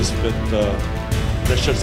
countries with pressures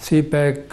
CPEC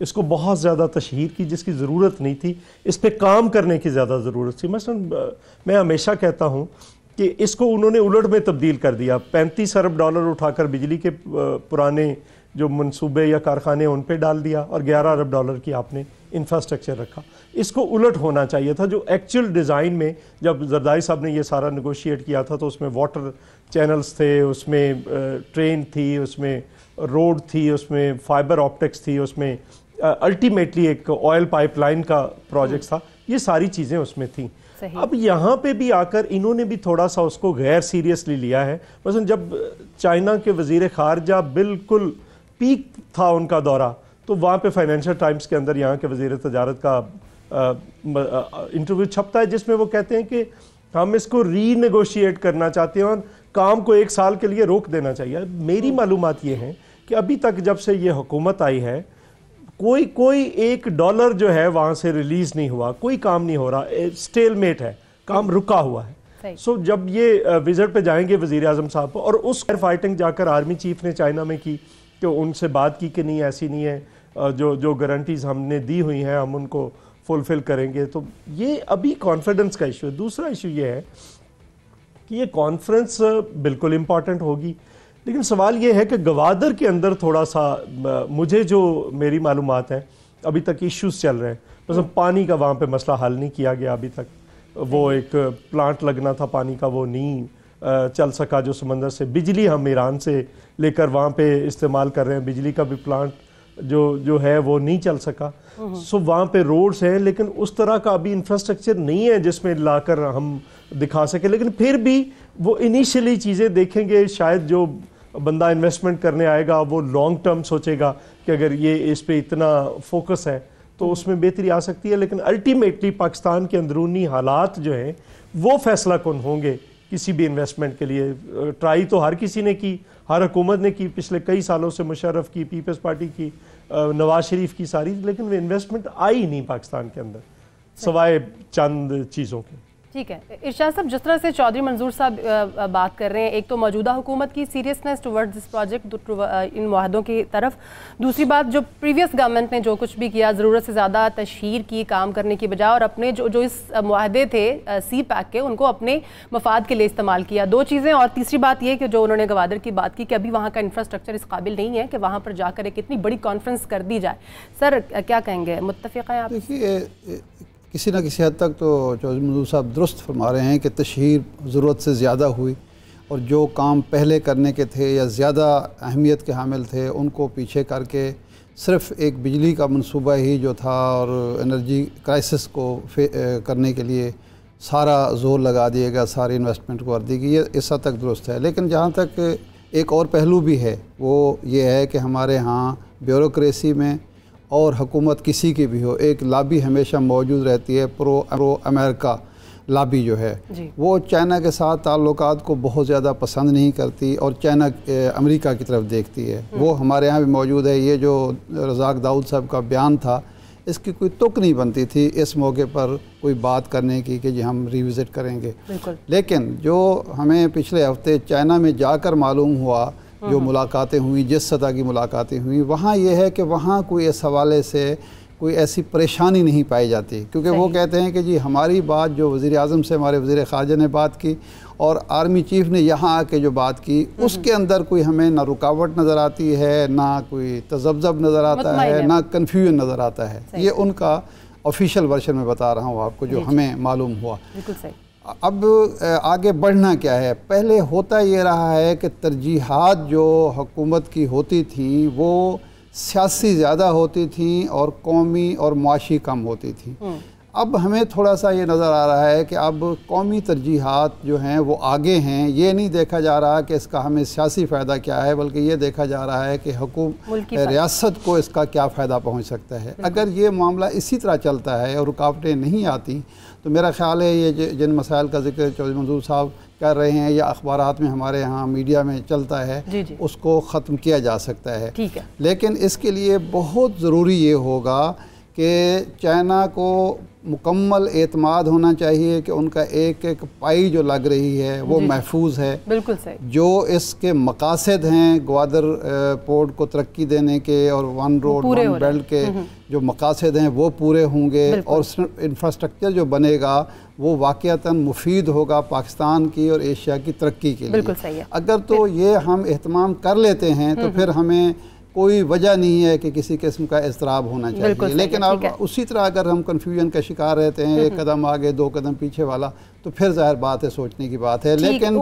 اس کو بہت زیادہ تشہیر کی جس کی ضرورت نہیں تھی، اس پہ کام کرنے کی زیادہ ضرورت تھی. مثلا میں ہمیشہ کہتا ہوں کہ اس کو انہوں نے الٹ میں تبدیل کر دیا. $35 ارب اٹھا کر بجلی کے پرانے جو منصوبے یا کارخانے ان پہ ڈال دیا اور $11 ارب کی آپ نے انفراسٹرکچر رکھا. اس کو الٹ ہونا چاہیے تھا. جو ایکچوئل ڈیزائن میں جب زرداری صاحب نے یہ سارا نیگوشیٹ کیا تھا تو اس میں واٹر چینلز تھے، اس میں ٹرین تھی، اس میں روڈ تھی، اس میں فائبر آپٹکس تھی، اس میں الٹیمیٹلی ایک آئل پائپ لائن کا پروجیکٹ تھا. یہ ساری چیزیں اس میں تھیں. اب یہاں پہ بھی آ کر انہوں نے بھی تھوڑا سا اس کو غیر سیریسلی لیا ہے. مثلا جب چائنا کے وزیر خارجہ بالکل پیک تھا ان کا دورہ، تو وہاں پہ فائنینشل ٹائمز کے اندر یہاں کے وزیر تجارت کا انٹرویو چھپتا ہے جس میں وہ کہتے ہیں کہ ہم اس کو ری نیگوشیٹ کرنا چاہتے ہیں اور کام کو 1 سال کے لیے روک دینا چاہیے. میری معلومات یہ ہیں کہ ابھی تک جب سے یہ حکومت آئی ہے کوئی $1 جو ہے وہاں سے ریلیز نہیں ہوا، کوئی کام نہیں ہو رہا، سٹیل میٹ ہے، کام رکا ہوا ہے. سو جب یہ وزٹ پہ جائیں گے وزیر اعظم صاحب اور اس فائٹنگ جا کر آرمی چیف نے چائنا میں کی کہ ان سے بات کی کہ نہیں ایسی نہیں ہے، جو گارنٹیز ہم نے دی ہوئی ہیں ہم ان کو فلفل کریں گے. تو یہ ابھی کانفیڈنس کا ایشو ہے. دوسرا ایشو یہ ہے کہ یہ کانفرنس بالکل امپورٹنٹ ہوگی، لیکن سوال یہ ہے کہ گوادر کے اندر تھوڑا سا مجھے جو میری معلومات ہیں ابھی تک ایشوز چل رہے ہیں. مثلا پانی کا وہاں پہ مسئلہ حل نہیں کیا گیا ابھی تک. وہ ایک پلانٹ لگنا تھا پانی کا، وہ نہیں چل سکا جو سمندر سے. بجلی ہم ایران سے لے کر وہاں پہ استعمال کر رہے ہیں، بجلی کا بھی پلانٹ جو ہے وہ نہیں چل سکا. سو وہاں پہ روڈز ہیں لیکن اس طرح کا ابھی انفراسٹرکچر نہیں ہے جس میں لا کر ہم دکھا سکیں. لیکن پھر بھی وہ انیشلی چیزیں دیکھیں گے. شاید جو بندہ انویسٹمنٹ کرنے آئے گا وہ لانگ ٹرم سوچے گا کہ اگر یہ اس پہ اتنا فوکس ہے تو اس میں بہتری آ سکتی ہے. لیکن الٹیمیٹلی پاکستان کے اندرونی حالات جو ہیں وہ فیصلہ کن ہوں گے کسی بھی انویسٹمنٹ کے لیے. ٹرائی تو ہر کسی نے کی، ہر حکومت نے کی پچھلے کئی سالوں سے، مشرف کی، پیپلز پارٹی کی، نواز شریف کی ساری، لیکن وہ انویسٹمنٹ آئی نہیں پاکستان کے اندر سوائے چند چیزوں کے. ٹھیک ہے ارشاد صاحب، جس طرح سے چودھری منظور صاحب بات کر رہے ہیں، ایک تو موجودہ حکومت کی سیریسنس ٹورڈ دس پروجیکٹ ان معاہدوں کی طرف، دوسری بات جو پریویس گورنمنٹ نے جو کچھ بھی کیا ضرورت سے زیادہ تشہیر کی کام کرنے کی بجائے، اور اپنے جو اس معاہدے تھے سی پیک کے ان کو اپنے مفاد کے لیے استعمال کیا. 2 چیزیں. اور تیسری بات یہ کہ جو انہوں نے گوادر کی بات کی کہ ابھی وہاں کا انفراسٹرکچر اس قابل نہیں ہے کہ وہاں پر جا کر ایک اتنی بڑی کانفرنس کر دی جائے. سر کیا کہیں گے، متفق ہیں آپ؟ دیکھیے کسی نہ کسی حد تک تو چودھری منظور صاحب درست فرما رہے ہیں کہ تشہیر ضرورت سے زیادہ ہوئی، اور جو کام پہلے کرنے کے تھے یا زیادہ اہمیت کے حامل تھے ان کو پیچھے کر کے صرف ایک بجلی کا منصوبہ ہی جو تھا اور انرجی کرائسس کو کرنے کے لیے سارا زور لگا دیا گیا، ساری انویسٹمنٹ کو کر دی گئی. یہ اس حد تک درست ہے. لیکن جہاں تک ایک اور پہلو بھی ہے وہ یہ ہے کہ ہمارے ہاں بیوروکریسی میں اور حکومت کسی کی بھی ہو ایک لابی ہمیشہ موجود رہتی ہے، پرو امریکہ لابی جو ہے وہ چائنا کے ساتھ تعلقات کو بہت زیادہ پسند نہیں کرتی اور چائنا امریکہ کی طرف دیکھتی ہے. وہ ہمارے ہاں بھی موجود ہے. یہ جو رزاق داؤد صاحب کا بیان تھا اس کی کوئی تک نہیں بنتی تھی اس موقع پر کوئی بات کرنے کی کہ جی ہم ریوزٹ کریں گے. لیکن جو ہمیں پچھلے ہفتے چائنا میں جا کر معلوم ہوا، جو ملاقاتیں ہوئیں، جس سطح کی ملاقاتیں ہوئیں، وہاں یہ ہے کہ وہاں کوئی اس حوالے سے کوئی ایسی پریشانی نہیں پائی جاتی، کیونکہ وہ کہتے ہیں کہ جی ہماری بات جو وزیر اعظم سے ہمارے وزیر خارجہ نے بات کی اور آرمی چیف نے یہاں آ کے جو بات کی اس کے اندر کوئی ہمیں نہ رکاوٹ نظر آتی ہے، نہ کوئی تذبذب نظر آتا ہے، نہ کنفیوژن نظر آتا ہے. یہ ان کا آفیشیل ورژن میں بتا رہا ہوں آپ کو جو ہمیں معلوم ہوا. اب آگے بڑھنا کیا ہے؟ پہلے ہوتا یہ رہا ہے کہ ترجیحات جو حکومت کی ہوتی تھیں وہ سیاسی زیادہ ہوتی تھیں اور قومی اور معاشی کم ہوتی تھیں. اب ہمیں تھوڑا سا یہ نظر آ رہا ہے کہ اب قومی ترجیحات جو ہیں وہ آگے ہیں. یہ نہیں دیکھا جا رہا کہ اس کا ہمیں سیاسی فائدہ کیا ہے، بلکہ یہ دیکھا جا رہا ہے کہ ریاست کو اس کا کیا فائدہ پہنچ سکتا ہے. اگر یہ معاملہ اسی طرح چلتا ہے اور رکاوٹیں نہیں آتی تو میرا خیال ہے یہ جن مسائل کا ذکر چودھری منظور صاحب کر رہے ہیں یا اخبارات میں ہمارے ہاں میڈیا میں چلتا ہے اس کو ختم کیا جا سکتا ہے. لیکن اس کے لیے بہت ضروری یہ ہوگا کہ کہ چائنا کو مکمل اعتماد ہونا چاہیے کہ ان کا ایک ایک پائی جو لگ رہی ہے وہ محفوظ ہے. بالکل صحیح. جو اس کے مقاصد ہیں گوادر پورٹ کو ترقی دینے کے اور ون روڈ ون بیلٹ کے جو مقاصد ہیں وہ پورے ہوں گے, اور انفراسٹرکچر جو بنے گا وہ واقعتاً مفید ہوگا پاکستان کی اور ایشیا کی ترقی کے لیے. بالکل صحیح ہے. اگر تو یہ ہم اہتمام کر لیتے ہیں تو پھر ہمیں کوئی وجہ نہیں ہے کہ کسی قسم کا اضطراب ہونا چاہیے. لیکن اب اسی طرح اگر ہم کنفیوژن کا شکار رہتے ہیں, ایک قدم آگے دو قدم پیچھے والا, تو پھر ظاہر بات ہے سوچنے کی بات ہے. لیکن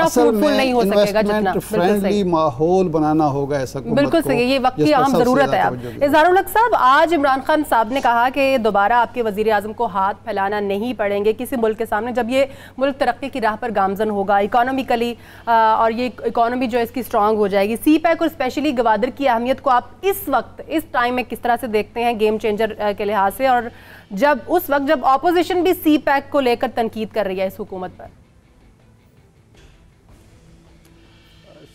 اصل میں انویسٹمنٹ فرینڈلی ماحول بنانا ہوگا ایسا حکومت کو. بالکل صحیح, یہ وقت کی اہم ضرورت ہے. اظہار الحق صاحب, آج عمران خان صاحب نے کہا کہ دوبارہ آپ کے وزیر اعظم کو ہاتھ پھیلانا نہیں پڑیں گے کسی ملک کے سامنے جب یہ ملک ترقی کی راہ پر گامزن ہوگا اکانومیکلی, اور یہ اکانومی جو اس کی اسٹرانگ ہو جائے گی. سی پیک اور اسپیشلی گوادر کی اہمیت کو آپ اس وقت اس ٹائم میں کس طرح سے دیکھتے ہیں گیم چینجر کے لحاظ سے, اور جب اس وقت جب اپوزیشن بھی سی پیک کو لے کر تنقید کر رہی ہے اس حکومت پر؟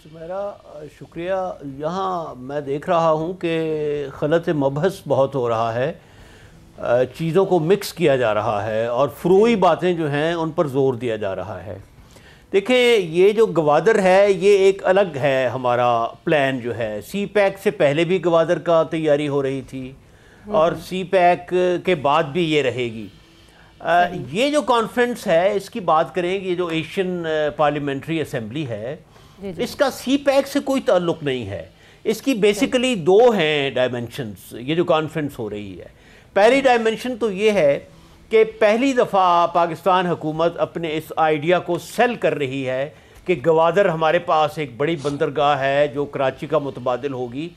سمیرا شکریہ. یہاں میں دیکھ رہا ہوں کہ خلط مبحث بہت ہو رہا ہے, چیزوں کو مکس کیا جا رہا ہے اور فروعی باتیں جو ہیں ان پر زور دیا جا رہا ہے. دیکھیں, یہ جو گوادر ہے یہ ایک الگ ہے ہمارا پلان جو ہے. سی پیک سے پہلے بھی گوادر کا تیاری ہو رہی تھی اور سی پیک کے بعد بھی یہ رہے گی. یہ جو کانفرنس ہے اس کی بات کریں کہ یہ جو ایشین پارلیمنٹری اسمبلی ہے اس کا سی پیک سے کوئی تعلق نہیں ہے. اس کی بیسیکلی دو ہیں ڈائمنشنز یہ جو کانفرنس ہو رہی ہے. پہلی ڈائمنشن تو یہ ہے کہ پہلی دفعہ پاکستان حکومت اپنے اس آئیڈیا کو سیل کر رہی ہے کہ گوادر ہمارے پاس ایک بڑی بندرگاہ ہے جو کراچی کا متبادل ہوگی,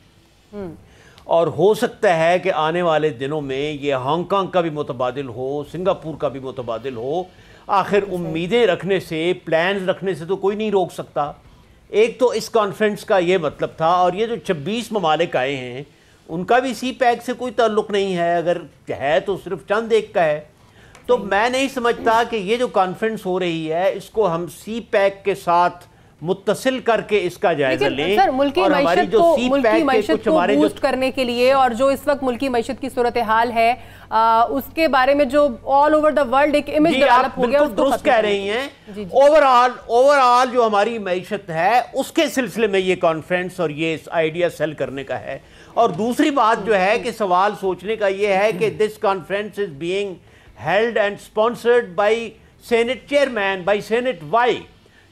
اور ہو سکتا ہے کہ آنے والے دنوں میں یہ ہانگ کانگ کا بھی متبادل ہو, سنگاپور کا بھی متبادل ہو. آخر امیدیں رکھنے سے, پلانز رکھنے سے تو کوئی نہیں روک سکتا. ایک تو اس کانفرنس کا یہ مطلب تھا, اور یہ جو 26 ممالک آئے ہیں ان کا بھی سی پیک سے کوئی تعلق نہیں ہے, اگر ہے تو صرف چند ایک کا ہے. تو میں نہیں سمجھتا کہ یہ جو کانفرنس ہو رہی ہے اس کو ہم سی پیک کے ساتھ متصل کر کے اس کا جائزہ لیں. سر, ملکی معیشت کو بوسٹ کرنے کے لیے اور جو اس وقت ملکی معیشت کی صورتحال ہے اس کے بارے میں جو آل اوور دا ورلڈ ایک امیج ڈیولپ ہو گیا, بالکل درست کہہ رہی ہیں. اوور آل جو ہماری معیشت ہے اس کے سلسلے میں یہ کانفرنس اور یہ آئیڈیا سیل کرنے کا ہے. اور دوسری بات جو ہے کہ سوال سوچنے کا یہ ہے کہ this conference is being held and sponsored by senate chairman, by senate. وائی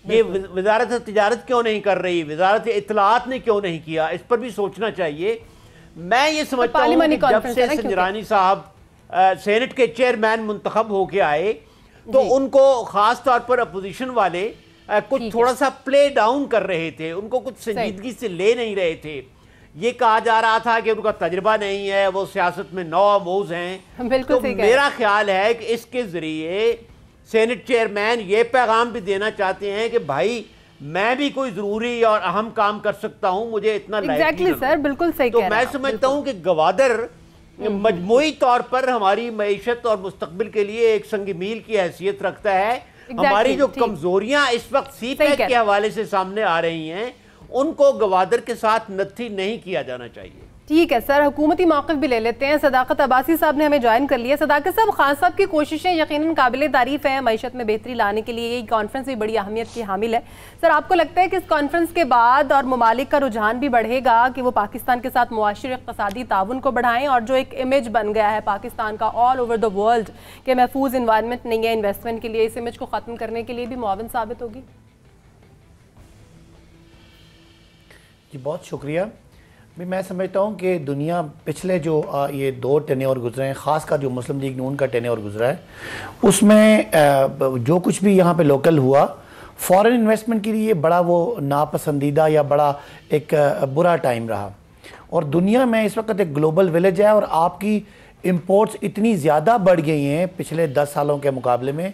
یہ وزارت تجارت کیوں نہیں کر رہی, وزارت اطلاعات نے کیوں نہیں کیا, اس پر بھی سوچنا چاہیے. میں یہ سمجھتا ہوں کہ جب سے سنجرانی صاحب سینٹ کے چیئرمین منتخب ہو کے آئے تو ان کو خاص طور پر اپوزیشن والے کچھ تھوڑا سا پلے ڈاؤن کر رہے تھے, ان کو کچھ سنجیدگی سے لے نہیں رہے تھے. یہ کہا جا رہا تھا کہ ان کا تجربہ نہیں ہے, وہ سیاست میں نو آموز ہیں. تو میرا خیال ہے کہ اس کے ذریعے سینٹ چیئرمین یہ پیغام بھی دینا چاہتے ہیں کہ بھائی میں بھی کوئی ضروری اور اہم کام کر سکتا ہوں, مجھے اتنا لائق نہیں. تو میں سمجھتا ہوں کہ گوادر مجموعی طور پر ہماری معیشت اور مستقبل کے لیے ایک سنگ میل کی حیثیت رکھتا ہے. ہماری جو کمزوریاں اس وقت سی پیک کے حوالے سے سامنے آ رہی ہیں ان کو گوادر کے ساتھ نتھی نہیں کیا جانا چاہیے. ٹھیک ہے سر, حکومتی موقف بھی لے لیتے ہیں. صداقت عباسی صاحب نے ہمیں جوائن کر لیا. صداقت صاحب, خان صاحب کی کوششیں یقیناً قابل تعریف ہیں معیشت میں بہتری لانے کے لیے, یہ کانفرنس بھی بڑی اہمیت کی حامل ہے. سر, آپ کو لگتا ہے کہ اس کانفرنس کے بعد اور ممالک کا رجحان بھی بڑھے گا کہ وہ پاکستان کے ساتھ معاشرے اقتصادی تعاون کو بڑھائیں, اور جو ایک امیج بن گیا ہے پاکستان کا آل اوور دا ورلڈ کہ محفوظ انوائرمنٹ نہیں ہے انویسٹمنٹ کے لیے, اس امیج کو ختم کرنے کے لیے بھی معاون ثابت ہوگی؟ جی بہت شکریہ. میں سمجھتا ہوں کہ دنیا پچھلے جو یہ 2 ٹینیور گزرے ہیں, خاص کر جو مسلم لیگ نون کا ٹینیور گزرا ہے, اس میں جو کچھ بھی یہاں پہ لوکل ہوا فورن انویسٹمنٹ کے لیے بڑا وہ ناپسندیدہ یا بڑا ایک برا ٹائم رہا. اور دنیا میں اس وقت ایک گلوبل ویلیج ہے اور آپ کی امپورٹس اتنی زیادہ بڑھ گئی ہیں پچھلے 10 سالوں کے مقابلے میں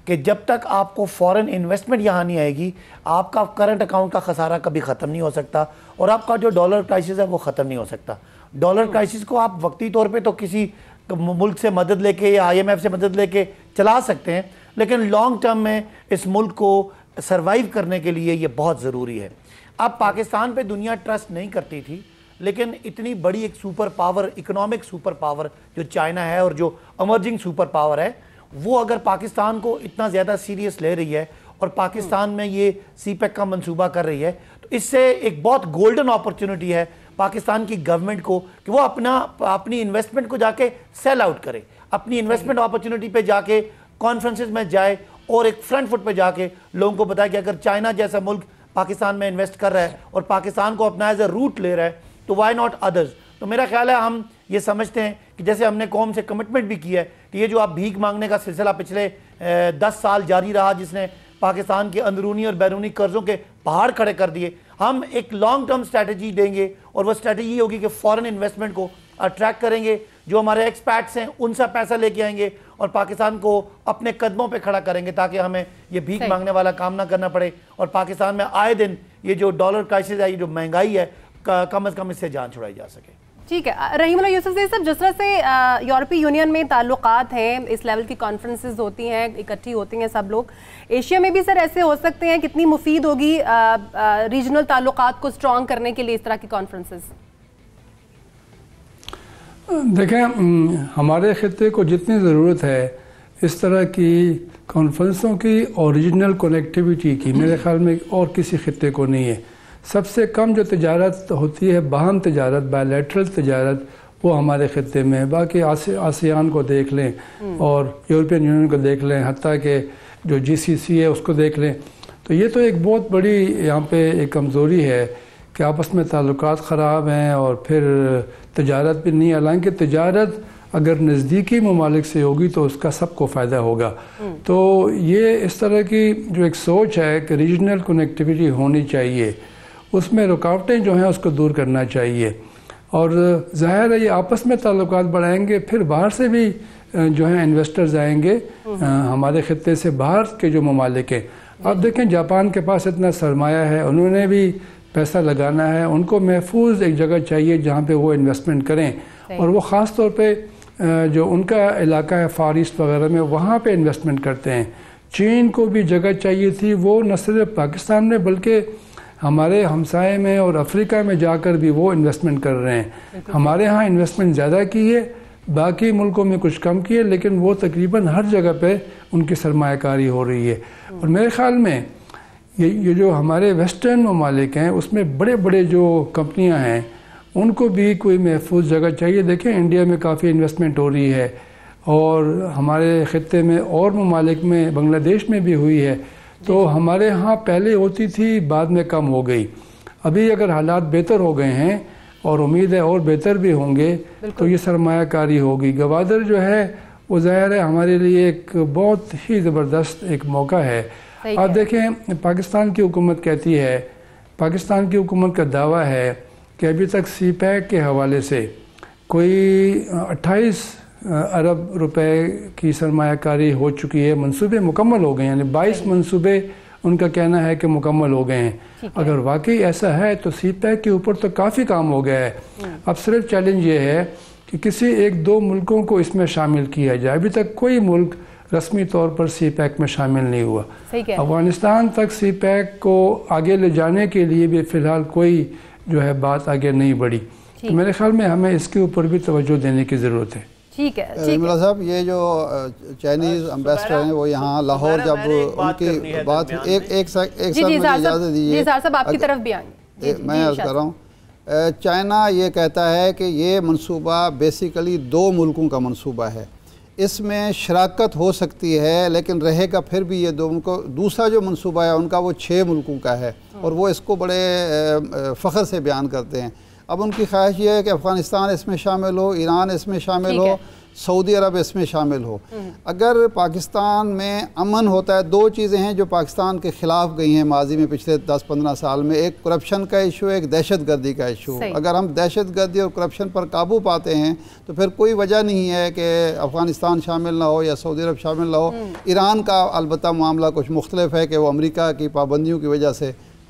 کہ جب تک آپ کو فورن انویسٹمنٹ یہاں نہیں آئے گی آپ کا کرنٹ اکاؤنٹ کا خسارہ کبھی ختم نہیں ہو سکتا, اور آپ کا جو ڈالر کرائسس ہے وہ ختم نہیں ہو سکتا. ڈالر کرائسس کو آپ وقتی طور پہ تو کسی ملک سے مدد لے کے یا IMF سے مدد لے کے چلا سکتے ہیں, لیکن لانگ ٹرم میں اس ملک کو سروائیو کرنے کے لیے یہ بہت ضروری ہے. اب پاکستان پہ دنیا ٹرسٹ نہیں کرتی تھی, لیکن اتنی بڑی ایک super power, economic super power جو چائنا ہے اور جو امرجنگ سپر پاور ہے، وہ اگر پاکستان کو اتنا زیادہ سیریس لے رہی ہے اور پاکستان میں یہ سی پیک کا منصوبہ کر رہی ہے، تو اس سے ایک بہت گولڈن اپرچونٹی ہے پاکستان کی گورنمنٹ کو کہ وہ اپنی انویسٹمنٹ کو جا کے سیل آؤٹ کرے، اپنی انویسٹمنٹ اپرچونٹی پہ جا کے کانفرنسز میں جائے اور ایک فرنٹ فٹ پہ جا کے لوگوں کو بتائے کہ اگر چائنا جیسا ملک پاکستان میں انویسٹ کر رہا ہے اور پاکستان کو اپنا ایز اے روٹ لے رہا ہے تو وائی ناٹ ادرز. تو میرا خیال ہے ہم یہ سمجھتے ہیں کہ جیسے ہم نے قوم سے کمٹمنٹ بھی کی ہے کہ یہ جو آپ بھیک مانگنے کا سلسلہ پچھلے 10 سال جاری رہا جس نے پاکستان کے اندرونی اور بیرونی قرضوں کے پہاڑ کھڑے کر دیے، ہم ایک لانگ ٹرم اسٹریٹجی دیں گے اور وہ اسٹریٹجی ہوگی کہ فورن انویسٹمنٹ کو اٹریکٹ کریں گے، جو ہمارے ایکسپیٹس ہیں ان سے پیسہ لے کے آئیں گے اور پاکستان کو اپنے قدموں پہ کھڑا کریں گے تاکہ ہمیں یہ بھیک مانگنے والا کام نہ کرنا پڑے اور پاکستان میں آئے دن یہ جو ڈالر کرائسس ہے، یہ جو مہنگائی ہے، کم از کم اس سے جان چھڑائی جا سکے. ٹھیک ہے رحیم اللہ یوسف صاحب، جس طرح سے یورپی یونین میں تعلقات ہیں، اس لیول کی کانفرنسز ہوتی ہیں، اکٹھی ہوتی ہیں سب لوگ، ایشیا میں بھی سر ایسے ہو سکتے ہیں؟ کتنی مفید ہوگی ریجنل تعلقات کو سٹرونگ کرنے کے لیے اس طرح کی کانفرنسز؟ دیکھیں ہمارے خطے کو جتنی ضرورت ہے اس طرح کی کانفرنسوں کی اور ریجنل کنیکٹیویٹی کی، میرے خیال میں اور کسی خطے کو نہیں ہے. سب سے کم جو تجارت ہوتی ہے باہم تجارت، بائی لیٹرل تجارت، وہ ہمارے خطے میں ہے. باقی آسیان کو دیکھ لیں اور یورپین یونین کو دیکھ لیں، حتیٰ کہ جو GCC ہے اس کو دیکھ لیں، تو یہ تو ایک بہت بڑی یہاں پہ ایک کمزوری ہے کہ آپس میں تعلقات خراب ہیں اور پھر تجارت بھی نہیں. حالانکہ تجارت اگر نزدیکی ممالک سے ہوگی تو اس کا سب کو فائدہ ہوگا. تو یہ اس طرح کی جو ایک سوچ ہے کہ ریجنل کنیکٹیویٹی ہونی چاہیے، اس میں رکاوٹیں جو ہیں اس کو دور کرنا چاہیے. اور ظاہر ہے یہ آپس میں تعلقات بڑھائیں گے، پھر باہر سے بھی جو ہیں انویسٹرز آئیں گے ہمارے خطے سے باہر کے جو ممالک ہیں. آپ دیکھیں جاپان کے پاس اتنا سرمایہ ہے، انہوں نے بھی پیسہ لگانا ہے، ان کو محفوظ ایک جگہ چاہیے جہاں پہ وہ انویسٹمنٹ کریں، اور وہ خاص طور پہ جو ان کا علاقہ ہے فار ایسٹ وغیرہ میں وہاں پہ انویسٹمنٹ کرتے ہیں. چین کو بھی جگہ چاہیے تھی، وہ نہ صرف پاکستان میں بلکہ ہمارے ہمسائے میں اور افریقہ میں جا کر بھی وہ انویسٹمنٹ کر رہے ہیں. ہمارے ہاں انویسٹمنٹ زیادہ کی ہے، باقی ملکوں میں کچھ کم کی ہے، لیکن وہ تقریباً ہر جگہ پہ ان کی سرمایہ کاری ہو رہی ہے. اور میرے خیال میں یہ جو ہمارے ویسٹرن ممالک ہیں اس میں بڑے بڑے جو کمپنیاں ہیں ان کو بھی کوئی محفوظ جگہ چاہیے. دیکھیں انڈیا میں کافی انویسٹمنٹ ہو رہی ہے اور ہمارے خطے میں اور ممالک میں بنگلہ دیش میں بھی ہوئی ہے. تو ہمارے ہاں پہلے ہوتی تھی، بعد میں کم ہو گئی. ابھی اگر حالات بہتر ہو گئے ہیں اور امید ہے اور بہتر بھی ہوں گے تو یہ سرمایہ کاری ہوگی. گوادر جو ہے وہ ظاہر ہے ہمارے لیے ایک بہت ہی زبردست ایک موقع ہے. آپ دیکھیں پاکستان کی حکومت کہتی ہے، پاکستان کی حکومت کا دعویٰ ہے کہ ابھی تک سی پیک کے حوالے سے کوئی 28 ارب روپے کی سرمایہ کاری ہو چکی ہے، منصوبے مکمل ہو گئے ہیں، یعنی 22 منصوبے ان کا کہنا ہے کہ مکمل ہو گئے ہیں. اگر واقعی ایسا ہے تو سی پیک کے اوپر تو کافی کام ہو گیا ہے. اب صرف چیلنج یہ ہے کہ کسی ایک دو ملکوں کو اس میں شامل کیا جائے. ابھی تک کوئی ملک رسمی طور پر سی پیک میں شامل نہیں ہوا. افغانستان تک سی پیک کو آگے لے جانے کے لیے بھی فی الحال کوئی جو ہے بات آگے نہیں بڑھی. تو میرے خیال میں ہمیں اس کے اوپر بھی توجہ دینے کی ضرورت ہے. ٹھیک ہے رحیم صاحب، یہ جو چائنیز امبیسڈر ہیں وہ یہاں لاہور جب ان کی بات ایک سال مجھے اجازت دیجیے صاحب آپ کی طرف بھی آئیں گے. میں عرض کر رہا ہوں، چائنا یہ کہتا ہے کہ یہ منصوبہ بیسیکلی 2 ملکوں کا منصوبہ ہے، اس میں شراکت ہو سکتی ہے لیکن رہے گا پھر بھی یہ 2 ملکوں. دوسرا جو منصوبہ ہے ان کا وہ 6 ملکوں کا ہے اور وہ اس کو بڑے فخر سے بیان کرتے ہیں. اب ان کی خواہش یہ ہے کہ افغانستان اس میں شامل ہو، ایران اس میں شامل ہو، سعودی عرب اس میں شامل ہو. اگر پاکستان میں امن ہوتا ہے، 2 چیزیں ہیں جو پاکستان کے خلاف گئی ہیں ماضی میں پچھلے 10-15 سال میں، ایک کرپشن کا ایشو ہے، ایک دہشت گردی کا ایشو. اگر ہم دہشت گردی اور کرپشن پر قابو پاتے ہیں تو پھر کوئی وجہ نہیں ہے کہ افغانستان شامل نہ ہو یا سعودی عرب شامل نہ ہو. ایران کا البتہ معاملہ کچھ مختلف ہے کہ وہ امریکہ کی پابندیوں کی وجہ سے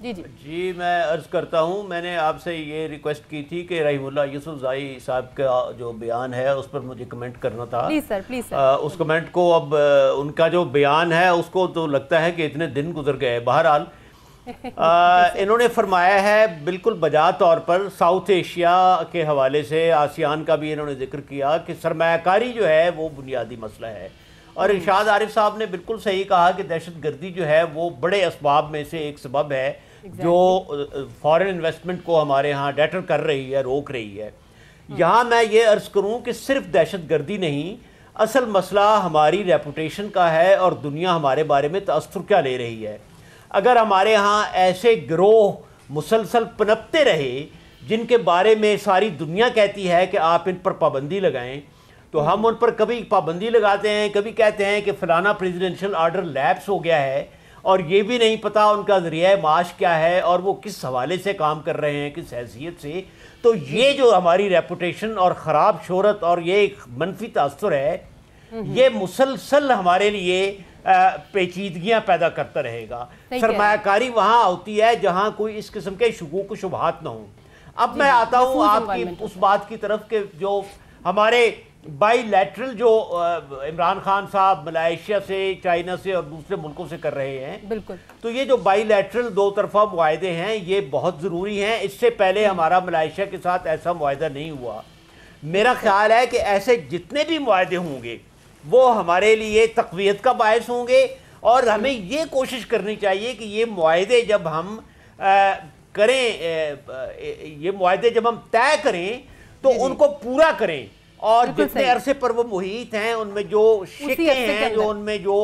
جی میں عرض کرتا ہوں، میں نے آپ سے یہ ریکویسٹ کی تھی کہ رحیم اللہ یوسف زائی صاحب کا جو بیان ہے اس پر مجھے کمنٹ کرنا تھا. Please sir. اس کمنٹ کو اب ان کا جو بیان ہے اس کو تو لگتا ہے کہ اتنے دن گزر گئے. بہرحال انہوں نے فرمایا ہے بالکل بجا طور پر ساؤتھ ایشیا کے حوالے سے، آسیان کا بھی انہوں نے ذکر کیا کہ سرمایہ کاری جو ہے وہ بنیادی مسئلہ ہے. اور ارشاد عارف صاحب نے بالکل صحیح کہا کہ دہشت گردی جو ہے وہ بڑے اسباب میں سے ایک سبب ہے جو فارن انویسٹمنٹ کو ہمارے ہاں ڈیٹر کر رہی ہے، روک رہی ہے. یہاں میں یہ عرض کروں کہ صرف دہشت گردی نہیں، اصل مسئلہ ہماری ریپوٹیشن کا ہے اور دنیا ہمارے بارے میں تاثر کیا لے رہی ہے. اگر ہمارے ہاں ایسے گروہ مسلسل پنپتے رہے جن کے بارے میں ساری دنیا کہتی ہے کہ آپ ان پر پابندی لگائیں، تو ہم ان پر کبھی پابندی لگاتے ہیں، کبھی کہتے ہیں کہ فلانا پریزیڈنشل آرڈر لیپس ہو گیا ہے، اور یہ بھی نہیں پتا ان کا ذریعہ معاش کیا ہے اور وہ کس حوالے سے کام کر رہے ہیں، کس حیثیت سے. تو یہ جو ہماری ریپوٹیشن اور خراب شہرت اور یہ ایک منفی تاثر ہے، یہ مسلسل ہمارے لیے پیچیدگیاں پیدا کرتا رہے گا. سرمایہ کاری وہاں ہوتی ہے جہاں کوئی اس قسم کے شکوک و شبہات نہ ہوں. اب میں آتا ہوں آپ کی اس بات کی طرف کہ جو ہمارے بائی لیٹرل جو عمران خان صاحب ملائیشیا سے، چائنا سے اور دوسرے ملکوں سے کر رہے ہیں، بالکل، تو یہ جو بائی لیٹرل دو طرفہ معاہدے ہیں یہ بہت ضروری ہیں. اس سے پہلے ہمارا ملائیشیا کے ساتھ ایسا معاہدہ نہیں ہوا. میرا خیال ہے کہ ایسے جتنے بھی معاہدے ہوں گے وہ ہمارے لیے تقویت کا باعث ہوں گے، اور ہمیں یہ کوشش کرنی چاہیے کہ یہ معاہدے جب ہم کریں، یہ معاہدے جب ہم طے کریں تو ان کو پورا کریں، اور جتنے عرصے پر وہ محیط ہیں ان میں جو شکیں ہیں، جو ان میں جو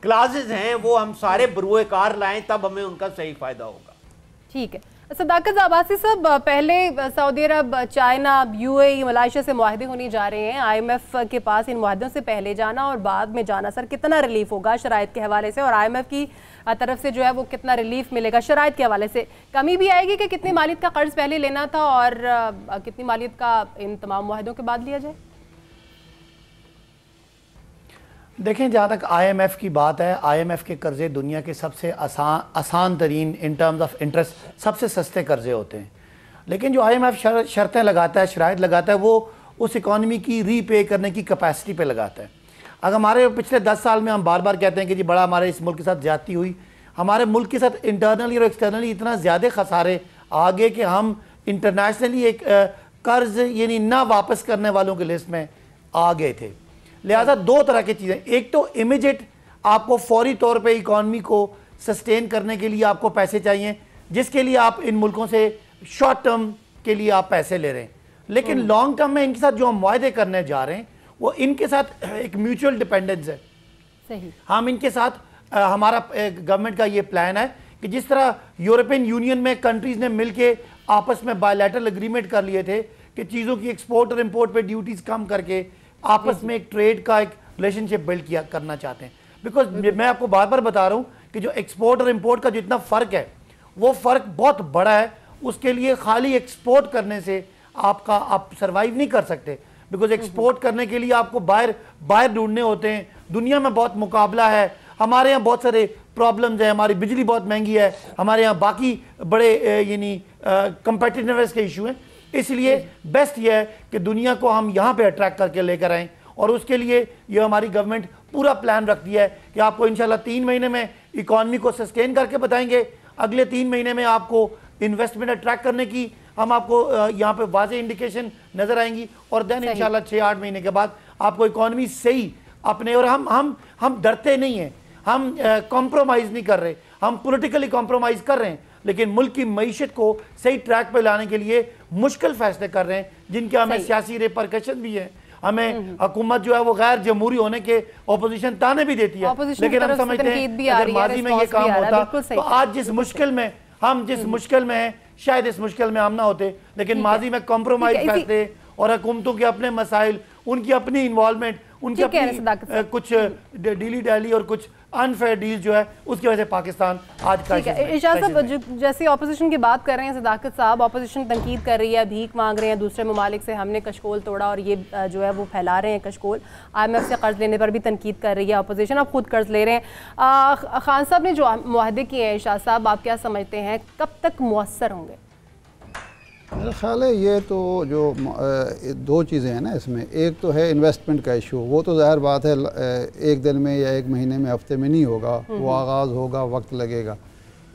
کلازز ہیں، وہ ہم سارے بروئے کار لائیں، تب ہمیں ان کا صحیح فائدہ ہوگا. ٹھیک ہے. صداقت عباسی صاحب، پہلے سعودی عرب، China, U A E, Malaysia سے معاہدے ہونے جا رہے ہیں. آئی ایم ایف کے پاس ان معاہدوں سے پہلے جانا اور بعد میں جانا، سر کتنا ریلیف ہوگا شرائط کے حوالے سے، اور آئی ایم ایف کی طرف سے جو ہے وہ کتنا ریلیف ملے گا شرائط کے حوالے سے؟ کمی بھی آئے گی کہ کتنی مالیت کا قرض پہلے لینا تھا اور کتنی مالیت کا ان تمام معاہدوں کے بعد لیا جائے؟ دیکھیں، جہاں تک آئی ایم ایف کی بات ہے، آئی ایم ایف کے قرضے دنیا کے سب سے آسان ترین ان ٹرمز آف انٹرسٹ سب سے سستے قرضے ہوتے ہیں. لیکن جو آئی ایم ایف شرطیں لگاتا ہے، شرائط لگاتا ہے، وہ اس اکانومی کی ری پے کرنے کی کیپیسٹی پہ لگاتا ہے. اگر ہمارے پچھلے 10 سال میں ہم بار بار کہتے ہیں کہ جی بڑا ہمارے اس ملک کے ساتھ زیادتی ہوئی، ہمارے ملک کے ساتھ انٹرنلی اور ایکسٹرنلی اتنا زیادہ خسارے آگے کہ ہم انٹرنیشنلی ایک قرض یعنی نہ واپس کرنے والوں کے لسٹ میں آ گئے تھے. لہٰذا دو طرح کی چیزیں، ایک تو امیجیٹ آپ کو فوری طور پہ اکانومی کو سسٹین کرنے کے لیے آپ کو پیسے چاہیے، جس کے لیے آپ ان ملکوں سے شارٹ ٹرم کے لیے آپ پیسے لے رہے ہیں. لیکن لانگ ٹرم میں ان کے ساتھ جو ہم معاہدے کرنے جا رہے ہیں وہ ان کے ساتھ ایک میوچل ڈیپینڈنس ہے. ہم ان کے ساتھ ہمارا گورنمنٹ کا یہ پلان ہے کہ جس طرح یورپین یونین میں کنٹریز نے مل کے آپس میں بائی لیٹرل اگریمنٹ کر لیے تھے کہ چیزوں کی ایکسپورٹ اور امپورٹ پہ ڈیوٹیز کم کر کے آپس میں ایک ٹریڈ کا ایک ریلیشن شپ بلڈ کرنا چاہتے ہیں. بیکاز میں آپ کو بار بار بتا رہا ہوں کہ جو ایکسپورٹ اور امپورٹ کا جو اتنا فرق ہے وہ فرق بہت بڑا ہے. اس کے لیے خالی ایکسپورٹ کرنے سے آپ سروائیو نہیں کر سکتے، بیکاز ایکسپورٹ کرنے کے لیے آپ کو باہر ڈھونڈنے ہوتے ہیں. دنیا میں بہت مقابلہ ہے، ہمارے یہاں بہت سارے پرابلمز ہیں، ہماری بجلی بہت مہنگی ہے، ہمارے یہاں باقی بڑے یعنی کمپیٹیٹیونیس کے ایشو ہیں. اس لیے بیسٹ یہ ہے کہ دنیا کو ہم یہاں پہ اٹریکٹ کر کے لے کر آئیں، اور اس کے لیے یہ ہماری گورنمنٹ پورا پلان رکھتی ہے کہ آپ کو انشاءاللہ 3 مہینے میں اکانومی کو سسٹین کر کے بتائیں گے. اگلے 3 مہینے میں آپ کو انویسٹمنٹ اٹریکٹ کرنے کی ہم آپ کو یہاں پہ واضح انڈیکیشن نظر آئیں گی، اور دین انشاءاللہ 6-8 مہینے کے بعد آپ کو اکانومی صحیح اپنے، اور ہم ڈرتے نہیں ہیں، ہم کمپرومائز نہیں کر رہے، ہم پولیٹیکلی کمپرومائز کر رہے ہیں، لیکن ملک کی معیشت کو صحیح ٹریک پہ لانے کے لیے مشکل فیصلے کر رہے ہیں جن کے ہمیں سیاسی ریپرکشن بھی ہیں. ہمیں حکومت جو ہے وہ غیر جمہوری ہونے کے اپوزیشن تانے بھی دیتی ہے، لیکن ہم سمجھتے ہیں اگر ماضی میں یہ کام ہوتا تو آج جس مشکل میں ہیں شاید اس مشکل میں ہم نہ ہوتے. لیکن ماضی میں کمپرومائز فیصلے اور حکومتوں کے اپنے مسائل، ان کی اپنی انوالومنٹ، ان کی اپنی کچھ ڈیلی ڈیلی اور کچھ انفیئر ڈیل جو ہے اس کی وجہ سے پاکستان آج کا ارشاد صاحب جیسے اپوزیشن کی بات کر رہے ہیں صداقت صاحب، اپوزیشن تنقید کر رہی ہے، بھیک مانگ رہے ہیں دوسرے ممالک سے، ہم نے کشکول توڑا اور یہ جو ہے وہ پھیلا رہے ہیں کشکول، IMF سے قرض لینے پر بھی تنقید کر رہی ہے اپوزیشن، اب خود قرض لے رہے ہیں۔ خان صاحب نے جو معاہدے کیے ہیں ارشاد صاحب، آپ کیا سمجھتے ہیں کب تک مؤثر ہوں گے؟ میرا خیال ہے یہ تو جو دو چیزیں ہیں نا اس میں، ایک تو ہے انویسٹمنٹ کا ایشو، وہ تو ظاہر بات ہے ایک دن میں یا ایک مہینے میں ہفتے میں نہیں ہوگا، وہ آغاز ہوگا، وقت لگے گا۔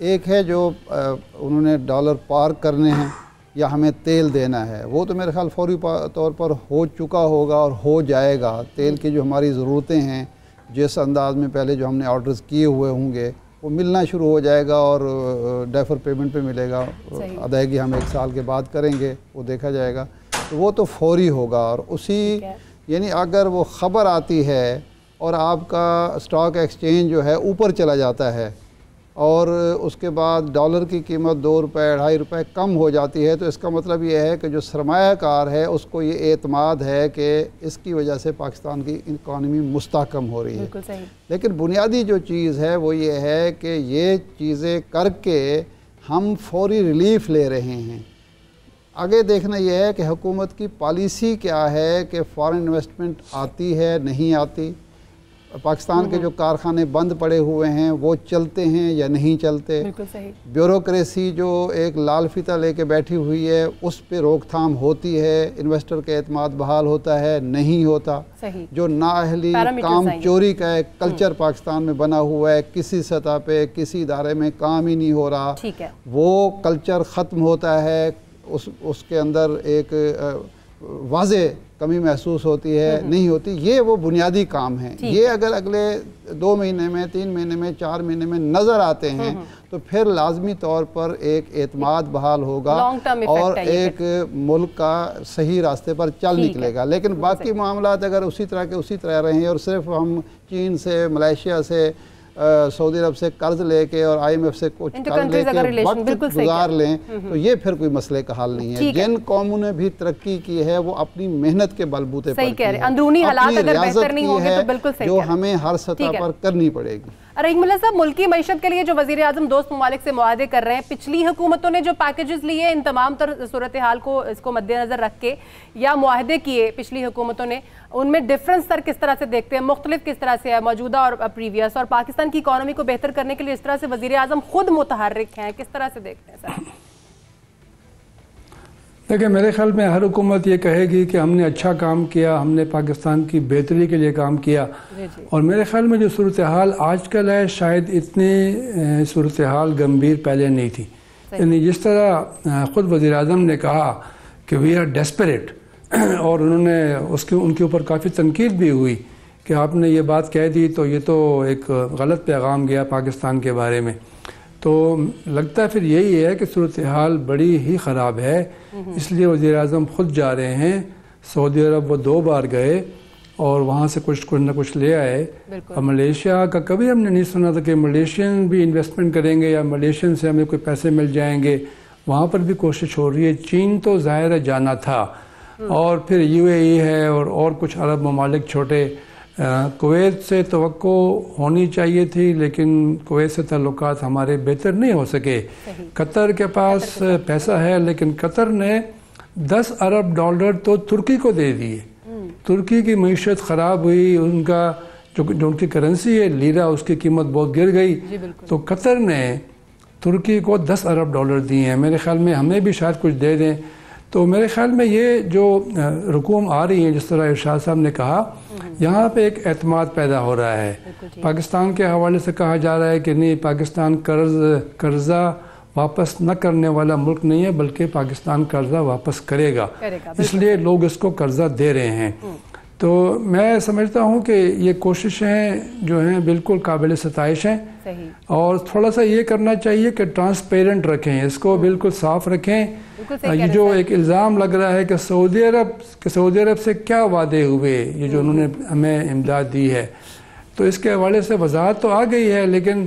ایک ہے جو انہوں نے ڈالر پارک کرنے ہیں یا ہمیں تیل دینا ہے، وہ تو میرے خیال فوری طور پر ہو چکا ہوگا اور ہو جائے گا۔ تیل کی جو ہماری ضرورتیں ہیں جس انداز میں پہلے جو ہم نے آرڈرز کیے ہوئے ہوں گے وہ ملنا شروع ہو جائے گا، اور ڈیفر پیمنٹ پہ ملے گا، ادائیگی ہم 1 سال کے بعد کریں گے، وہ دیکھا جائے گا، تو وہ تو فوری ہوگا۔ اور اسی یعنی اگر وہ خبر آتی ہے اور آپ کا اسٹاک ایکسچینج جو ہے اوپر چلا جاتا ہے اور اس کے بعد ڈالر کی قیمت 2 روپے 2.5 روپے کم ہو جاتی ہے، تو اس کا مطلب یہ ہے کہ جو سرمایہ کار ہے اس کو یہ اعتماد ہے کہ اس کی وجہ سے پاکستان کی اکانومی مستحکم ہو رہی ہے۔ لیکن بنیادی جو چیز ہے وہ یہ ہے کہ یہ چیزیں کر کے ہم فوری ریلیف لے رہے ہیں۔ آگے دیکھنا یہ ہے کہ حکومت کی پالیسی کیا ہے کہ فارن انویسٹمنٹ آتی ہے نہیں آتی، پاکستان کے جو کارخانے بند پڑے ہوئے ہیں وہ چلتے ہیں یا نہیں چلتے، بیوروکریسی جو ایک لال فیتہ لے کے بیٹھی ہوئی ہے اس پہ روک تھام ہوتی ہے، انویسٹر کا اعتماد بحال ہوتا ہے نہیں ہوتا، جو نااہلی کام چوری کا ایک کلچر پاکستان میں بنا ہوا ہے، کسی سطح پہ کسی ادارے میں کام ہی نہیں ہو رہا، وہ کلچر ختم ہوتا ہے، اس کے اندر ایک واضح کمی محسوس ہوتی ہے نہیں ہوتی، یہ وہ بنیادی کام ہیں۔ یہ اگر اگلے 2 مہینے میں 3 مہینے میں 4 مہینے میں نظر آتے ہیں تو پھر لازمی طور پر ایک اعتماد بحال ہوگا اور ایک ملک کا صحیح راستے پر چل نکلے گا۔ لیکن باقی معاملات اگر اسی طرح کے اسی طرح رہیں اور صرف ہم چین سے، ملائیشیا سے، سعودی عرب سے قرض لے کے اور IMF سے کچھ قرض لے کے وقت گزار لیں تو یہ پھر کوئی مسئلے کا حل نہیں ہے۔ جن قوموں نے بھی ترقی کی ہے وہ اپنی محنت کے بلبوتے پر کی ہے، اندرونی حالات اگر بہتر نہیں ہوں گے تو بالکل صحیح جو ہمیں ہر سطح پر کرنی پڑے گی۔ رحیم اللہ صاحب، ملکی معیشت کے لیے جو وزیر اعظم دوست ممالک سے معاہدے کر رہے ہیں، پچھلی حکومتوں نے جو پیکیجز لیے ان تمام تر صورتحال کو اس کو مد نظر رکھ کے یا معاہدے کیے پچھلی حکومتوں نے، ان میں ڈفرنس سر کس طرح سے دیکھتے ہیں، مختلف کس طرح سے ہے موجودہ اور پریویس، اور پاکستان کی اکانومی کو بہتر کرنے کے لیے اس طرح سے وزیر اعظم خود متحرک ہیں، کس طرح سے دیکھتے ہیں سر؟ دیکھیں میرے خیال میں ہر حکومت یہ کہے گی کہ ہم نے اچھا کام کیا، ہم نے پاکستان کی بہتری کے لیے کام کیا، اور میرے خیال میں جو صورتحال آج کل ہے شاید اتنی صورتحال گمبھیر پہلے نہیں تھی۔ یعنی جس طرح خود وزیر اعظم نے کہا کہ وی آر ڈیسپریٹ، اور انہوں نے ان کے اوپر کافی تنقید بھی ہوئی کہ آپ نے یہ بات کہہ دی تو یہ تو ایک غلط پیغام گیا پاکستان کے بارے میں، تو لگتا ہے پھر یہی ہے کہ صورتحال بڑی ہی خراب ہے، اس لیے وزیر اعظم خود جا رہے ہیں سعودی عرب، وہ 2 بار گئے اور وہاں سے کچھ نہ کچھ لے آئے۔ اور ملیشیا کا کبھی ہم نے نہیں سنا تھا کہ ملیشین بھی انویسٹمنٹ کریں گے یا ملیشین سے ہمیں کوئی پیسے مل جائیں گے، وہاں پر بھی کوشش ہو رہی ہے۔ چین تو ظاہر ہے جانا تھا، اور پھر UAE ہے اور کچھ عرب ممالک چھوٹے، کویت سے توقع ہونی چاہیے تھی لیکن کویت سے تعلقات ہمارے بہتر نہیں ہو سکے۔ قطر کے پاس پیسہ ہے لیکن قطر نے $10 ارب تو ترکی کو دے دیے۔ ترکی کی معیشت خراب ہوئی، ان کا جو ان کی کرنسی ہے لیرہ، اس کی قیمت بہت گر گئی، تو قطر نے ترکی کو $10 ارب دیے ہیں۔ میرے خیال میں ہمیں بھی شاید کچھ دے دیں۔ تو میرے خیال میں یہ جو رقوم آ رہی ہیں جس طرح ارشاد صاحب نے کہا، یہاں پہ ایک اعتماد پیدا ہو رہا ہے۔ پاکستان کے حوالے سے کہا جا رہا ہے کہ نہیں، پاکستان قرضہ واپس نہ کرنے والا ملک نہیں ہے بلکہ پاکستان قرضہ واپس کرے گا، اس لیے لوگ اس کو قرضہ دے رہے ہیں۔ تو میں سمجھتا ہوں کہ یہ کوششیں جو ہیں بالکل قابل ستائش ہیں، اور تھوڑا سا یہ کرنا چاہیے کہ ٹرانسپیرنٹ رکھیں، اس کو بالکل صاف رکھیں۔ یہ جو ایک الزام لگ رہا ہے کہ سعودی عرب سے کیا وعدے ہوئے، یہ جو انہوں نے ہمیں امداد دی ہے، تو اس کے حوالے سے وضاحت تو آ گئی ہے، لیکن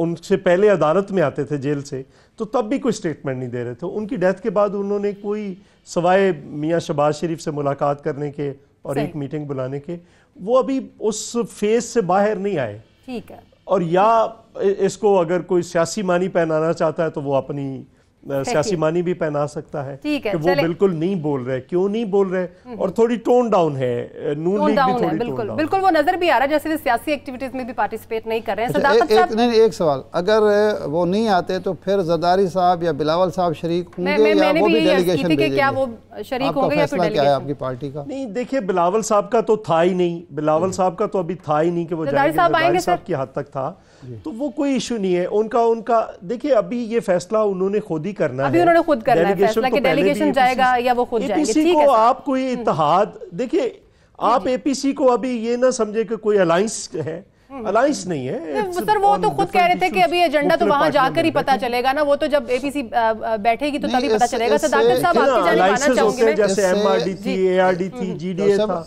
ان سے پہلے عدالت میں آتے تھے جیل سے تو تب بھی کوئی سٹیٹمنٹ نہیں دے رہے تھے. ان کی ڈیتھ کے بعد انہوں نے کوئی سوائے میاں شہباز شریف سے ملاقات کرنے کے اور ایک میٹنگ بلانے کے وہ ابھی اس فیز سے باہر نہیں آئے. ٹھیک ہے. اور یا اس کو اگر کوئی سیاسی معنی پہنانا چاہتا ہے تو وہ اپنی سیاسی معنی بھی پہنا سکتا ہے کہ وہ بالکل نہیں بول رہے. کیوں نہیں بول رہے؟ اور تھوڑی ٹون ڈاؤن ہے, نون لیگ بھی تھوڑی ٹون ڈاؤن. بالکل وہ نظر بھی آ رہا ہے جیسے وہ سیاسی ایکٹیویٹیز میں بھی پارٹیسپیٹ نہیں کر رہے ہیں. صداقت صاحب نہیں, ایک سوال, اگر وہ نہیں آتے تو پھر زرداری صاحب یا بلاول صاحب شریک ہوں گے یا وہ بھی ڈیلیگیشن بھیجیں گے؟ کیا وہ شریک ہوں گے یا پھر ڈیلیگیشن؟ کیا ہے آپ کی پارٹی کا؟ نہیں دیکھیں, بلاول صاحب کا تو تھا ہی نہیں, بلاول صاحب کا تو ابھی تھا ہی نہیں کہ وہ جائیں گے. زرداری صاحب کی حد تک تھا تو وہ کوئی ایشو نہیں ہے ان کا. دیکھیں ابھی یہ فیصلہ انہوں نے خود ہی کرنا ہے. ابھی انہوں نے خود کرنا ہے فیصلہ کہ ڈیلیگیشن جائے گا یا وہ خود جائیں گے. ٹھیک ہے. آپ کوئی اتحاد دیکھیں, آپ اے پی سی کو ابھی یہ نہ سمجھے کہ کوئی الائنس ہے, الائنس نہیں ہے. سر وہ تو خود کہہ رہے تھے کہ ابھی ایجنڈا تو وہاں جا کر ہی پتہ چلے گا نا, وہ تو جب اے پی سی بیٹھے گی تو تبھی پتہ چلے گا. صداقت صاحب آپ کی جانب آنا چاہوں گی میں. جیسے ایم آر ڈی تھی, اے آر ڈی تھی, جی ڈی اے تھا,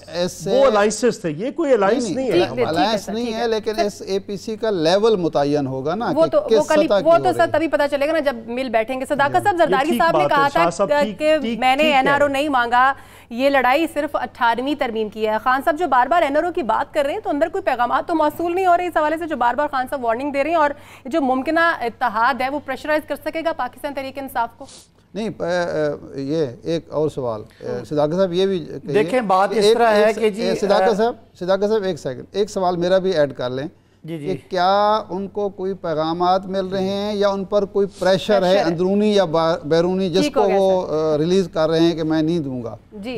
وہ الائنسز تھے. یہ کوئی الائنس نہیں ہے, الائنس نہیں ہے, لیکن اس اے پی سی کا لیول متعین ہوگا نا. وہ تو سر تبھی پتہ چلے گا نا جب مل بیٹھیں گے. صداقت صاحب زرداری صاحب نے کہا تھا کہ میں نے این آر او نہیں مانگا, یہ لڑائی صرف 18ویں ترمیم کی ہے. خان صاحب جو بار بار این آر او کی بات کر رہے ہیں تو اندر کوئی پیغامات تو موصول نہیں ہو رہے اس حوالے سے جو بار بار خان صاحب وارننگ دے رہے ہیں, اور جو ممکنہ اتحاد ہے وہ پریشرائز کر سکے گا پاکستان تحریک انصاف کو؟ نہیں, یہ ایک اور سوال صداقت صاحب یہ بھی دیکھیں, بات اس طرح ہے کہ جی صداقت صاحب ایک سیکنڈ, ایک سوال میرا بھی ایڈ کر لیں کہ کیا ان کو کوئی پیغامات مل رہے ہیں یا ان پر کوئی پریشر ہے اندرونی یا بیرونی جس کو وہ ریلیز کر رہے ہیں کہ میں نہیں دوں گا؟ جی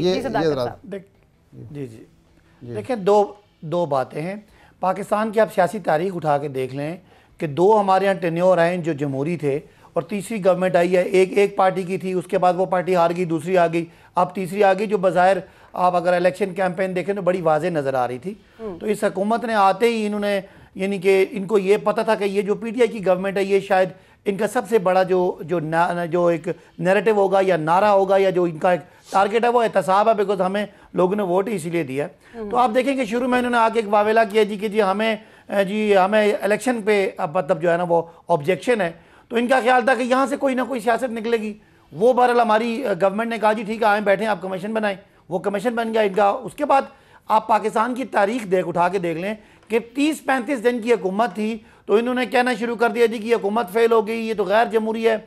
دیکھیں, دو باتیں ہیں. پاکستان کی آپ سیاسی تاریخ اٹھا کے دیکھ لیں کہ 2 ہمارے یہاں ٹینیور آئے جو جمہوری تھے, اور تیسری گورنمنٹ آئی ہے, ایک پارٹی کی تھی, اس کے بعد وہ پارٹی ہار گئی, دوسری آ گئی, اب تیسری آ گئی, جو بظاہر آپ اگر الیکشن کیمپین دیکھیں تو بڑی واضح نظر آ رہی تھی. تو اس حکومت نے آتے ہی انہوں نے, یعنی کہ ان کو یہ پتہ تھا کہ یہ جو پی ٹی آئی کی گورنمنٹ ہے یہ شاید ان کا سب سے بڑا جو ایک نیریٹو ہوگا یا نعرہ ہوگا یا جو ان کا ایک ٹارگٹ ہے وہ احتساب ہے, بیکاز ہمیں لوگوں نے ووٹ اسی لیے دیا. تو آپ دیکھیں کہ شروع میں انہوں نے آ کے ایک واویلا کیا کہ ہمیں الیکشن پہ مطلب جو ہے نا وہ آبجیکشن ہے. تو ان کا خیال تھا کہ یہاں سے کوئی نہ کوئی سیاست نکلے گی. وہ بہرحال ہماری گورنمنٹ نے کہا جی ٹھیک ہے آئیں بیٹھیں, آپ کمیشن بنائیں. وہ کمیشن بن گیا ان کا. اس کے بعد آپ پاکستان کی تاریخ اٹھا کے دیکھ لیں کہ 30-35 دن کی حکومت تھی تو انہوں نے کہنا شروع کر دیا جی کہ یہ حکومت فیل ہو گئی, یہ تو غیر جمہوری ہے.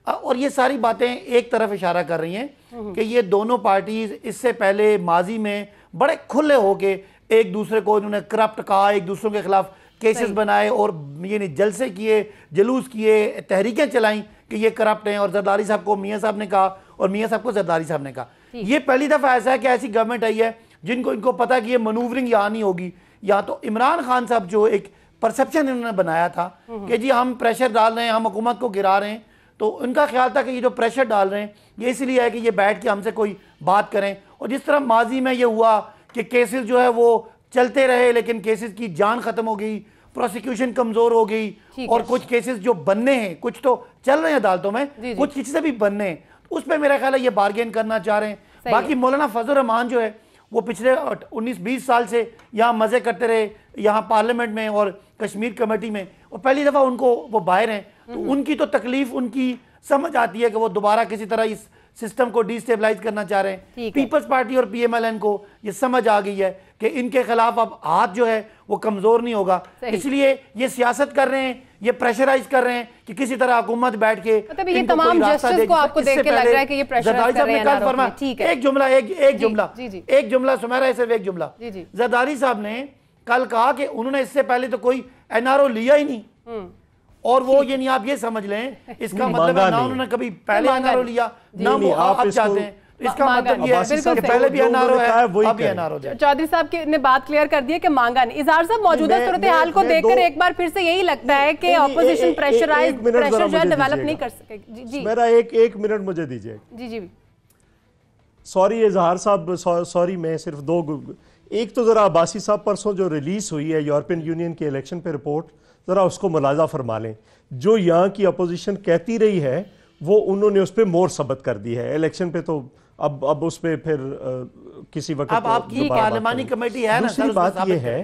اور یہ ساری باتیں ایک طرف اشارہ کر رہی ہیں کہ یہ دونوں پارٹیز اس سے پہلے ماضی میں بڑے کھلے ہو کے ایک دوسرے کو انہوں نے کرپٹ کہا, ایک دوسروں کے خلاف کیسز بنائے اور یعنی جلسے کیے, جلوس کیے, تحریکیں چلائیں کہ یہ کرپٹ ہیں. اور زرداری صاحب کو میاں صاحب نے کہا اور میاں صاحب کو زرداری صاحب نے کہا. یہ پہلی دفعہ ایسا ہے کہ ایسی گورنمنٹ آئی ہے ان کو پتا کہ یہ منوورنگ یہاں نہیں ہوگی. یا تو عمران خان صاحب جو ایک پرسپشن انہوں نے بنایا تھا کہ جی ہم پریشر ڈال رہے ہیں, ہم حکومت کو گرا رہے ہیں, تو ان کا خیال تھا کہ یہ جو پریشر ڈال رہے ہیں یہ اس لیے ہے کہ یہ بیٹھ کے ہم سے کوئی بات کریں. اور جس طرح ماضی میں یہ ہوا کہ کیسز جو ہے وہ چلتے رہے لیکن کیسز کی جان ختم ہو گئی, پروسیکیوشن کمزور ہو گئی, اور کچھ کیسز جو بننے ہیں, کچھ تو چل رہے ہیں عدالتوں میں, کچھ کسی سے بھی بننے ہیں, اس پہ میرا خیال ہے یہ بارگین کرنا چاہ رہے ہیں. باقی مولانا فضل الرحمان جو ہے وہ پچھلے 19-20 سال سے یہاں مزے کرتے رہے, یہاں پارلیمنٹ میں اور کشمیر کمیٹی میں, اور پہلی دفعہ ان کو وہ باہر ہیں. تو ان کی تو تکلیف ان کی سمجھ آتی ہے کہ وہ دوبارہ کسی طرح اس سسٹم کو ڈی سٹیبلائز کرنا چاہ رہے ہیں. پیپلز پارٹی اور پی ایم ایل این کو یہ سمجھ آ گئی ہے کہ ان کے خلاف اب ہاتھ جو ہے وہ کمزور نہیں ہوگا, اس لیے یہ سیاست کر رہے ہیں, یہ پریشرائز کر رہے ہیں کہ کسی طرح حکومت بیٹھ کے مطلب یہ تمام جسٹس کو آپ کو دیکھ کے لگ رہا ہے کہ یہ پریشرائز کر رہے ہیں. ایک جملہ سمیرا, صرف ایک جملہ. زرداری صاحب نے کل کہا کہ انہوں نے اس سے پہلے تو کوئی این آر او لیا ہی نہیں, اور وہ یعنی آپ یہ سمجھ لیں اس کا مطلب ہے نہ انہوں نے کبھی پہلے این آر او لیا نہ وہ آپ چاہتے ہیں. اس کا مطلب یہ ہے کہ پہلے بھی این آر او ہے, اب بھی این آر او ہے. چودھری صاحب نے بات کلیئر کر دی ہے کہ مانگا نہیں. اظہار صاحب موجودہ صورتحال کو دیکھ کر ایک بار پھر سے یہی لگتا ہے کہ اپوزیشن پریشر جو ہے ڈیولپ نہیں کر سکے. جی میرا ایک منٹ مجھے دیجئے. جی سوری اظہار صاحب, سوری میں صرف ایک تو ذرا عباسی صاحب پرسوں جو ریلیز ہوئی ہے یورپین یونین کے الیکشن پہ رپورٹ, ذرا اس کو ملاحظہ فرما لیں. جو یہاں کی اپوزیشن کہتی رہی ہے وہ انہوں نے اس پہ مور ثبت کر دی ہے الیکشن پہ. تو اب اس پہ پھر کسی وقت اب آپ کی پارلیمانی کمیٹی ہے نا. دوسری بات یہ ہے